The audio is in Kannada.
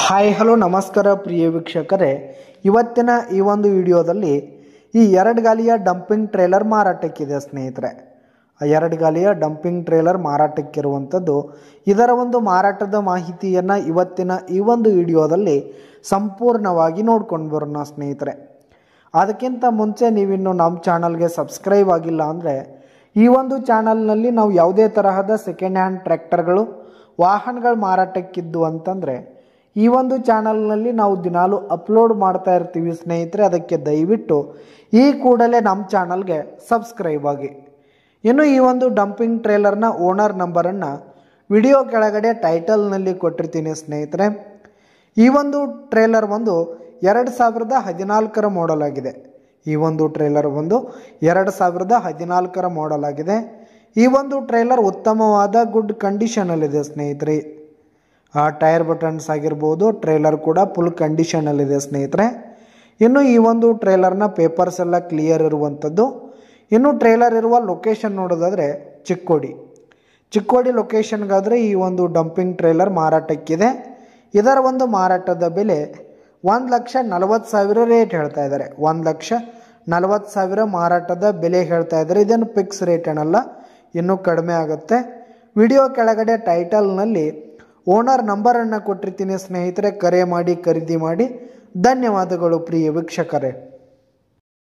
ಹಾಯ್ ಹಲೋ ನಮಸ್ಕಾರ ಪ್ರಿಯ ವೀಕ್ಷಕರೇ, ಇವತ್ತಿನ ಈ ಒಂದು ವಿಡಿಯೋದಲ್ಲಿ ಈ ಎರಡು ಗಾಲಿಯ ಡಂಪಿಂಗ್ ಟ್ರೇಲರ್ ಮಾರಾಟಕ್ಕಿದೆ ಸ್ನೇಹಿತರೆ. ಆ ಎರಡು ಗಾಲಿಯ ಡಂಪಿಂಗ್ ಟ್ರೇಲರ್ ಮಾರಾಟಕ್ಕಿರುವಂಥದ್ದು, ಇದರ ಒಂದು ಮಾರಾಟದ ಮಾಹಿತಿಯನ್ನು ಇವತ್ತಿನ ಈ ಒಂದು ವಿಡಿಯೋದಲ್ಲಿ ಸಂಪೂರ್ಣವಾಗಿ ನೋಡ್ಕೊಂಡು ಬರೋಣ ಸ್ನೇಹಿತರೆ. ಅದಕ್ಕಿಂತ ಮುಂಚೆ ನೀವಿನ್ನು ನಮ್ಮ ಚಾನಲ್ಗೆ ಸಬ್ಸ್ಕ್ರೈಬ್ ಆಗಿಲ್ಲ ಅಂದರೆ ಈ ಒಂದು ಚಾನಲ್ನಲ್ಲಿ ನಾವು ಯಾವುದೇ ತರಹದ ಸೆಕೆಂಡ್ ಹ್ಯಾಂಡ್ ಟ್ರ್ಯಾಕ್ಟರ್ಗಳು ವಾಹನಗಳು ಮಾರಾಟಕ್ಕಿದ್ದು ಅಂತಂದರೆ ಈ ಒಂದು ಚಾನಲ್ನಲ್ಲಿ ನಾವು ದಿನಾಲು ಅಪ್ಲೋಡ್ ಮಾಡ್ತಾ ಇರ್ತೀವಿ ಸ್ನೇಹಿತರೆ. ಅದಕ್ಕೆ ದಯವಿಟ್ಟು ಈ ಕೂಡಲೇ ನಮ್ಮ ಚಾನಲ್ಗೆ ಸಬ್ಸ್ಕ್ರೈಬ್ ಆಗಿ. ಇನ್ನು ಈ ಒಂದು ಡಂಪಿಂಗ್ ಟ್ರೇಲರ್ನ ಓನರ್ ನಂಬರನ್ನು ವಿಡಿಯೋ ಕೆಳಗಡೆ ಟೈಟಲ್ನಲ್ಲಿ ಕೊಟ್ಟಿರ್ತೀನಿ ಸ್ನೇಹಿತರೆ. ಈ ಒಂದು ಟ್ರೇಲರ್ 2014 ಮಾಡೆಲ್ ಆಗಿದೆ. ಈ ಒಂದು ಟ್ರೇಲರ್ 2014 ಮಾಡೆಲ್ ಆಗಿದೆ. ಈ ಒಂದು ಟ್ರೇಲರ್ ಉತ್ತಮವಾದ ಗುಡ್ ಕಂಡೀಷನಲ್ಲಿದೆ ಸ್ನೇಹಿತರೆ. ಆ ಟೈರ್ ಬಟನ್ಸ್ ಆಗಿರ್ಬೋದು, ಟ್ರೇಲರ್ ಕೂಡ ಫುಲ್ ಕಂಡೀಷನಲ್ಲಿದೆ ಸ್ನೇಹಿತರೆ. ಇನ್ನು ಈ ಒಂದು ಟ್ರೇಲರ್ನ ಪೇಪರ್ಸ್ ಎಲ್ಲ ಕ್ಲಿಯರ್ ಇರುವಂಥದ್ದು. ಇನ್ನು ಟ್ರೇಲರ್ ಇರುವ ಲೊಕೇಶನ್ ನೋಡೋದಾದರೆ ಚಿಕ್ಕೋಡಿ ಲೊಕೇಶನ್ಗಾದರೆ ಈ ಒಂದು ಡಂಪಿಂಗ್ ಟ್ರೇಲರ್ ಮಾರಾಟಕ್ಕಿದೆ. ಇದರ ಒಂದು ಮಾರಾಟದ ಬೆಲೆ 1,40,000 ರೇಟ್ ಹೇಳ್ತಾ ಇದ್ದಾರೆ. 1,40,000 ಮಾರಾಟದ ಬೆಲೆ ಹೇಳ್ತಾ ಇದ್ದಾರೆ. ಇದೇನು ಫಿಕ್ಸ್ ರೇಟ್ ಏನಲ್ಲ, ಇನ್ನೂ ಕಡಿಮೆ ಆಗುತ್ತೆ. ವಿಡಿಯೋ ಕೆಳಗಡೆ ಟೈಟಲ್ನಲ್ಲಿ ಓನರ್ ನಂಬರನ್ನು ಕೊಟ್ಟಿರ್ತೀನಿ ಸ್ನೇಹಿತರೆ. ಕರೆ ಮಾಡಿ ಖರೀದಿ ಮಾಡಿ. ಧನ್ಯವಾದಗಳು ಪ್ರಿಯ ವೀಕ್ಷಕರೇ.